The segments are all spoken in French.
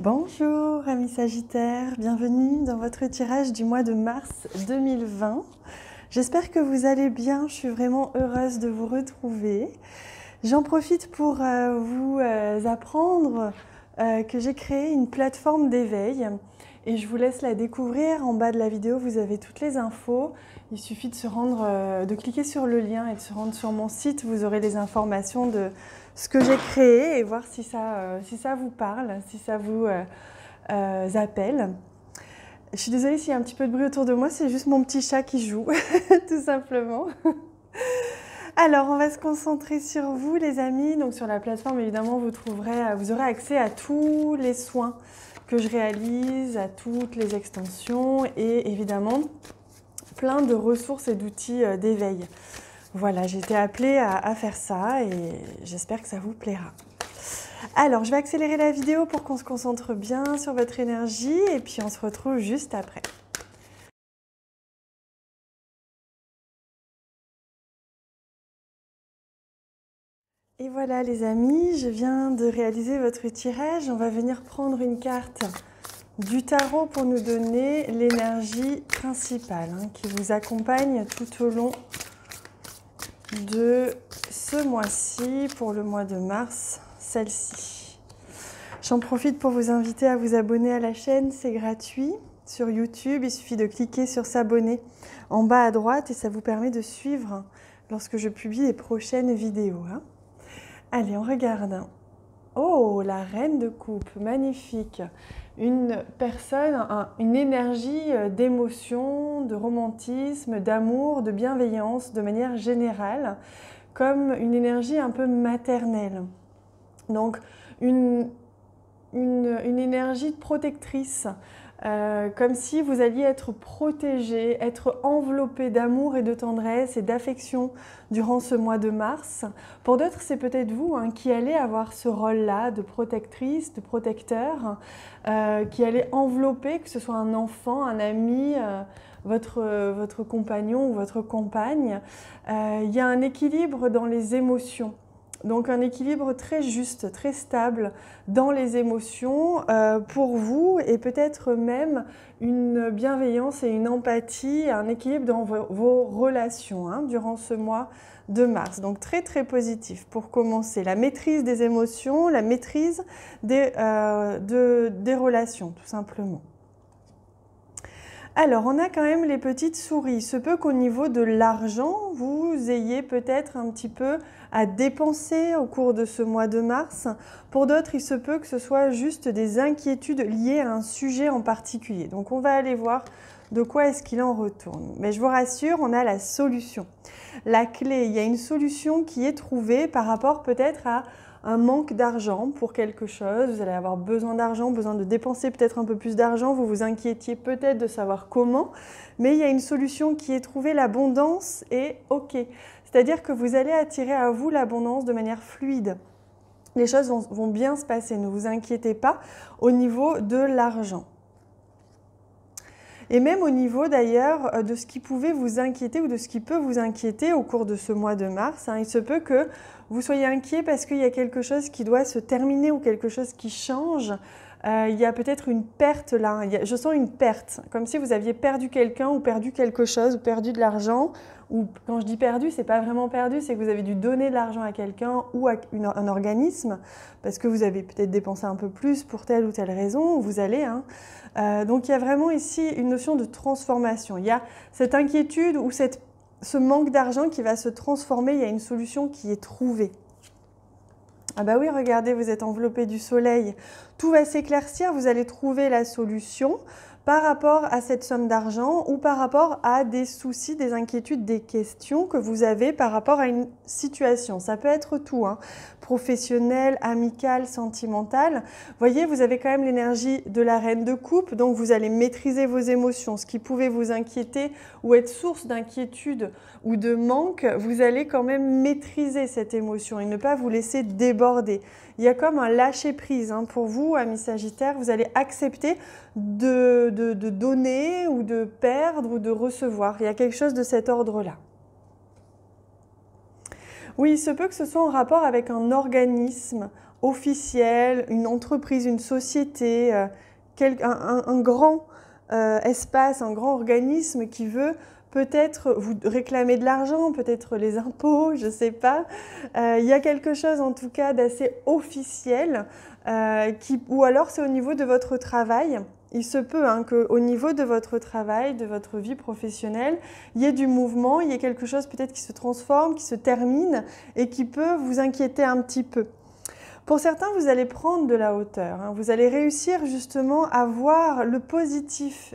Bonjour amis Sagittaires, bienvenue dans votre tirage du mois de mars 2020. J'espère que vous allez bien, je suis vraiment heureuse de vous retrouver. J'en profite pour vous apprendre que j'ai créé une plateforme d'éveil et je vous laisse la découvrir. En bas de la vidéo, vous avez toutes les infos. Il suffit de se rendre, de cliquer sur le lien et de se rendre sur mon site. Vous aurez les informations de ce que j'ai créé et voir si ça vous parle, si ça vous appelle. Je suis désolée s'il y a un petit peu de bruit autour de moi, c'est juste mon petit chat qui joue, tout simplement. Alors, on va se concentrer sur vous, les amis. Donc, sur la plateforme, évidemment, vous aurez accès à tous les soins que je réalise, à toutes les extensions et évidemment, plein de ressources et d'outils d'éveil. Voilà, j'ai été appelée à faire ça et j'espère que ça vous plaira. Alors, je vais accélérer la vidéo pour qu'on se concentre bien sur votre énergie et puis on se retrouve juste après. Et voilà les amis, je viens de réaliser votre tirage. On va venir prendre une carte du tarot pour nous donner l'énergie principale qui vous accompagne tout au long de ce mois-ci, pour le mois de mars, celle-ci. J'en profite pour vous inviter à vous abonner à la chaîne, c'est gratuit. Sur YouTube, il suffit de cliquer sur s'abonner en bas à droite et ça vous permet de suivre lorsque je publie les prochaines vidéos. Allez, on regarde. Oh, la reine de coupe, magnifique. Une personne, une énergie d'émotion, de romantisme, d'amour, de bienveillance, de manière générale, comme une énergie un peu maternelle. Donc, une énergie protectrice, comme si vous alliez être protégé, être enveloppé d'amour et de tendresse et d'affection durant ce mois de mars. Pour d'autres, c'est peut-être vous qui allez avoir ce rôle-là de protectrice, de protecteur, qui allez envelopper, que ce soit un enfant, un ami, votre compagnon ou votre compagne. Il y a un équilibre dans les émotions. Donc un équilibre très juste, très stable dans les émotions pour vous et peut-être même une bienveillance et une empathie, un équilibre dans vos relations durant ce mois de mars. Donc très très positif pour commencer. La maîtrise des émotions, la maîtrise des relations tout simplement. Alors, on a quand même les petites souris. Il se peut qu'au niveau de l'argent, vous ayez peut-être un petit peu à dépenser au cours de ce mois de mars. Pour d'autres, il se peut que ce soit juste des inquiétudes liées à un sujet en particulier. Donc, on va aller voir de quoi est-ce qu'il en retourne. Mais je vous rassure, on a la solution. La clé, il y a une solution qui est trouvée par rapport peut-être à un manque d'argent pour quelque chose, vous allez avoir besoin d'argent, besoin de dépenser peut-être un peu plus d'argent, vous vous inquiétiez peut-être de savoir comment, mais il y a une solution qui est trouvée, l'abondance est OK. C'est-à-dire que vous allez attirer à vous l'abondance de manière fluide. Les choses vont bien se passer, ne vous inquiétez pas au niveau de l'argent. Et même au niveau d'ailleurs de ce qui pouvait vous inquiéter ou de ce qui peut vous inquiéter au cours de ce mois de mars. Il se peut que vous soyez inquiet parce qu'il y a quelque chose qui doit se terminer ou quelque chose qui change. Il y a peut-être une perte là, je sens une perte, comme si vous aviez perdu quelqu'un ou perdu quelque chose, ou perdu de l'argent. Ou quand je dis perdu, c'est pas vraiment perdu, c'est que vous avez dû donner de l'argent à quelqu'un ou à un organisme, parce que vous avez peut-être dépensé un peu plus pour telle ou telle raison, ou vous allez. Donc il y a vraiment ici une notion de transformation. Il y a cette inquiétude ou ce manque d'argent qui va se transformer, il y a une solution qui est trouvée. Ah bah oui, regardez, vous êtes enveloppé du soleil. Tout va s'éclaircir, vous allez trouver la solution par rapport à cette somme d'argent ou par rapport à des soucis, des inquiétudes, des questions que vous avez par rapport à une situation. Ça peut être tout, professionnel, amical, sentimental. Voyez, vous avez quand même l'énergie de la reine de coupe, donc vous allez maîtriser vos émotions. Ce qui pouvait vous inquiéter ou être source d'inquiétude ou de manque, vous allez quand même maîtriser cette émotion et ne pas vous laisser déborder. Il y a comme un lâcher-prise pour vous, amis Sagittaires, vous allez accepter de donner ou de perdre ou de recevoir. Il y a quelque chose de cet ordre-là. Oui, il se peut que ce soit en rapport avec un organisme, officiel, une entreprise, une société, un grand espace, un grand organisme qui veut peut-être vous réclamer de l'argent, peut-être les impôts, je ne sais pas. Il y a quelque chose en tout cas d'assez officiel, ou alors c'est au niveau de votre travail. Il se peut qu'au niveau de votre travail, de votre vie professionnelle, il y ait du mouvement, il y ait quelque chose peut-être qui se transforme, qui se termine et qui peut vous inquiéter un petit peu. Pour certains, vous allez prendre de la hauteur. Vous allez réussir justement à voir le positif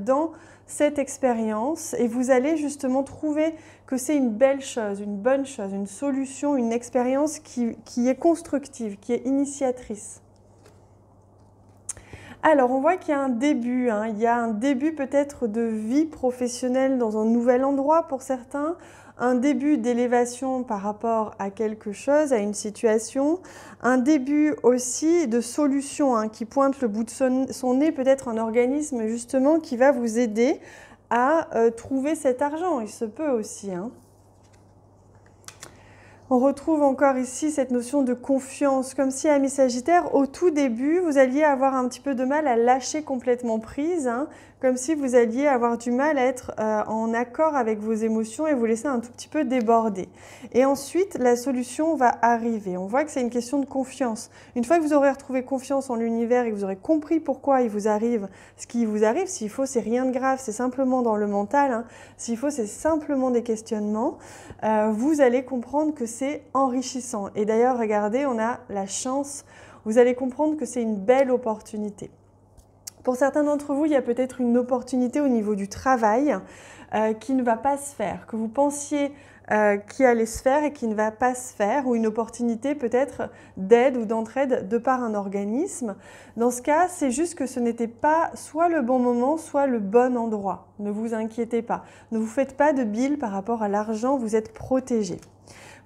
dans cette expérience et vous allez justement trouver que c'est une belle chose, une bonne chose, une solution, une expérience qui est constructive, qui est initiatrice. Alors, on voit qu'il y a un début, il y a un début peut-être de vie professionnelle dans un nouvel endroit pour certains, un début d'élévation par rapport à quelque chose, à une situation, un début aussi de solution qui pointe le bout de son nez, peut-être un organisme justement qui va vous aider à trouver cet argent, il se peut aussi. On retrouve encore ici cette notion de confiance, comme si, amis Sagittaires, au tout début, vous alliez avoir un petit peu de mal à lâcher complètement prise, comme si vous alliez avoir du mal à être en accord avec vos émotions et vous laisser un tout petit peu déborder. Et ensuite, la solution va arriver. On voit que c'est une question de confiance. Une fois que vous aurez retrouvé confiance en l'univers et que vous aurez compris pourquoi il vous arrive ce qui vous arrive, s'il faut, c'est rien de grave, c'est simplement dans le mental, s'il faut, c'est simplement des questionnements, vous allez comprendre que c'est enrichissant. Et d'ailleurs, regardez, on a la chance, vous allez comprendre que c'est une belle opportunité. Pour certains d'entre vous, il y a peut-être une opportunité au niveau du travail qui ne va pas se faire, que vous pensiez qui allait se faire et qui ne va pas se faire, ou une opportunité peut-être d'aide ou d'entraide de par un organisme. Dans ce cas, c'est juste que ce n'était pas soit le bon moment, soit le bon endroit. Ne vous inquiétez pas. Ne vous faites pas de bile par rapport à l'argent, vous êtes protégé.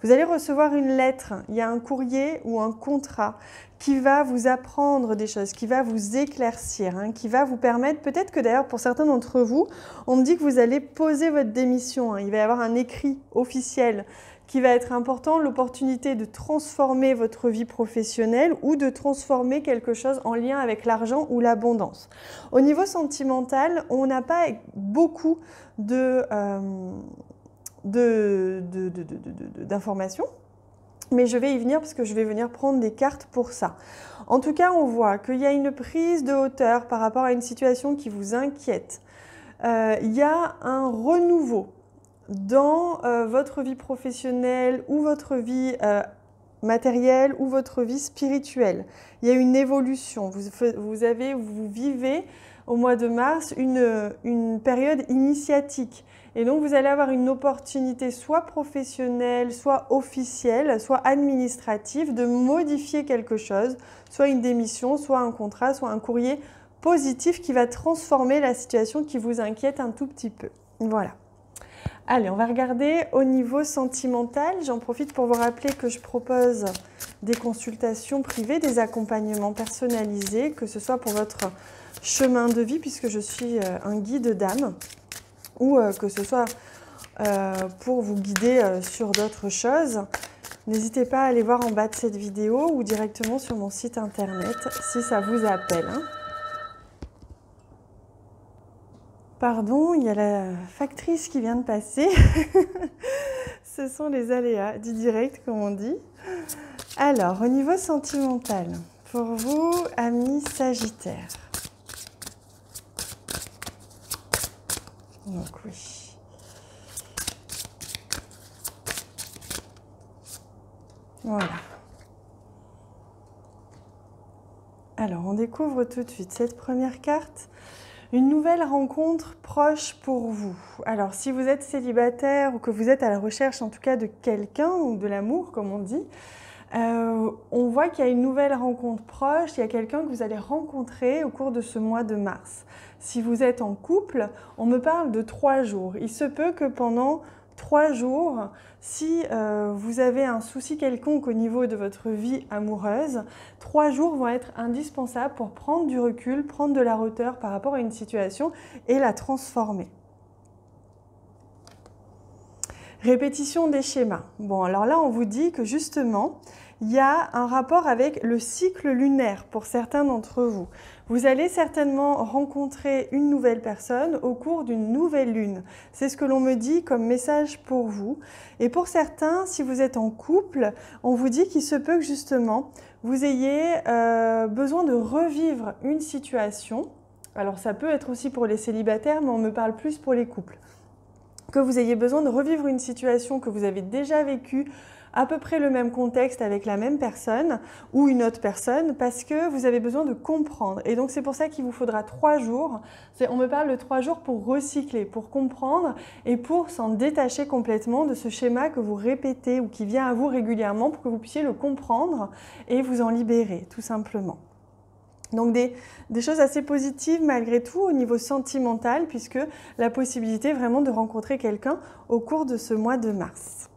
Vous allez recevoir une lettre, il y a un courrier ou un contrat qui va vous apprendre des choses, qui va vous éclaircir, qui va vous permettre, peut-être que d'ailleurs pour certains d'entre vous, on me dit que vous allez poser votre démission. Il va y avoir un écrit officiel qui va être important, l'opportunité de transformer votre vie professionnelle ou de transformer quelque chose en lien avec l'argent ou l'abondance. Au niveau sentimental, on n'a pas beaucoup d'informations, mais je vais y venir parce que je vais venir prendre des cartes pour ça. En tout cas, on voit qu'il y a une prise de hauteur par rapport à une situation qui vous inquiète. Il y a un renouveau dans votre vie professionnelle ou votre vie matérielle ou votre vie spirituelle. Il y a une évolution. Vous vivez au mois de mars une période initiatique. Et donc, vous allez avoir une opportunité soit professionnelle, soit officielle, soit administrative de modifier quelque chose, soit une démission, soit un contrat, soit un courrier positif qui va transformer la situation qui vous inquiète un tout petit peu. Voilà. Allez, on va regarder au niveau sentimental. J'en profite pour vous rappeler que je propose des consultations privées, des accompagnements personnalisés, que ce soit pour votre chemin de vie, puisque je suis un guide d'âme, ou que ce soit pour vous guider sur d'autres choses. N'hésitez pas à aller voir en bas de cette vidéo ou directement sur mon site internet si ça vous appelle. Pardon, il y a la factrice qui vient de passer. Ce sont les aléas du direct, comme on dit. Alors, au niveau sentimental, pour vous, amis Sagittaires. Donc oui. Voilà. Alors, on découvre tout de suite cette première carte. Une nouvelle rencontre proche pour vous. Alors, si vous êtes célibataire ou que vous êtes à la recherche en tout cas de quelqu'un ou de l'amour, comme on dit, on voit qu'il y a une nouvelle rencontre proche, il y a quelqu'un que vous allez rencontrer au cours de ce mois de mars. Si vous êtes en couple, on me parle de 3 jours. Il se peut que pendant 3 jours, si vous avez un souci quelconque au niveau de votre vie amoureuse, 3 jours vont être indispensables pour prendre du recul, prendre de la hauteur par rapport à une situation et la transformer. Répétition des schémas. Bon, alors là, on vous dit que justement, il y a un rapport avec le cycle lunaire pour certains d'entre vous. Vous allez certainement rencontrer une nouvelle personne au cours d'une nouvelle lune. C'est ce que l'on me dit comme message pour vous. Et pour certains, si vous êtes en couple, on vous dit qu'il se peut que justement vous ayez besoin de revivre une situation. Alors ça peut être aussi pour les célibataires, mais on me parle plus pour les couples. Que vous ayez besoin de revivre une situation que vous avez déjà vécue, à peu près le même contexte avec la même personne ou une autre personne, parce que vous avez besoin de comprendre. Et donc c'est pour ça qu'il vous faudra 3 jours. On me parle de 3 jours pour recycler, pour comprendre et pour s'en détacher complètement de ce schéma que vous répétez ou qui vient à vous régulièrement pour que vous puissiez le comprendre et vous en libérer, tout simplement. Donc des choses assez positives malgré tout au niveau sentimental, puisque la possibilité vraiment de rencontrer quelqu'un au cours de ce mois de mars.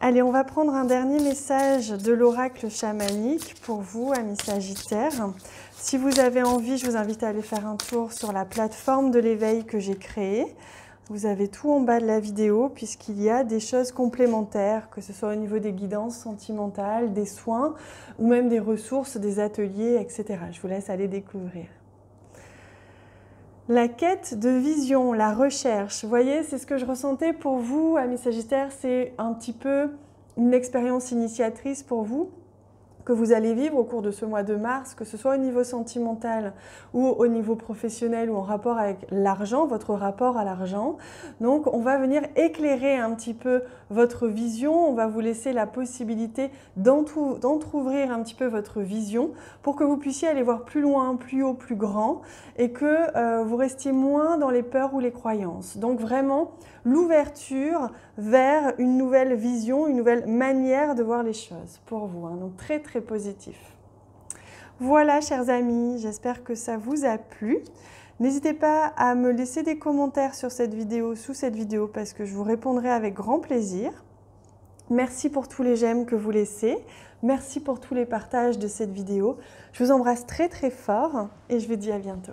Allez, on va prendre un dernier message de l'oracle chamanique pour vous, amis Sagittaires. Si vous avez envie, je vous invite à aller faire un tour sur la plateforme de l'éveil que j'ai créée. Vous avez tout en bas de la vidéo puisqu'il y a des choses complémentaires, que ce soit au niveau des guidances sentimentales, des soins ou même des ressources, des ateliers, etc. Je vous laisse aller découvrir. La quête de vision, la recherche, vous voyez, c'est ce que je ressentais pour vous, amis Sagittaires, c'est un petit peu une expérience initiatrice pour vous que vous allez vivre au cours de ce mois de mars, que ce soit au niveau sentimental ou au niveau professionnel ou en rapport avec l'argent, votre rapport à l'argent. Donc on va venir éclairer un petit peu votre vision, on va vous laisser la possibilité d'entrouvrir un petit peu votre vision pour que vous puissiez aller voir plus loin, plus haut, plus grand et que vous restiez moins dans les peurs ou les croyances. Donc vraiment l'ouverture vers une nouvelle vision, une nouvelle manière de voir les choses pour vous. Donc très très positif. Voilà chers amis, j'espère que ça vous a plu. N'hésitez pas à me laisser des commentaires sur cette vidéo, sous cette vidéo, parce que je vous répondrai avec grand plaisir. Merci pour tous les j'aime que vous laissez. Merci pour tous les partages de cette vidéo. Je vous embrasse très très fort et je vous dis à bientôt.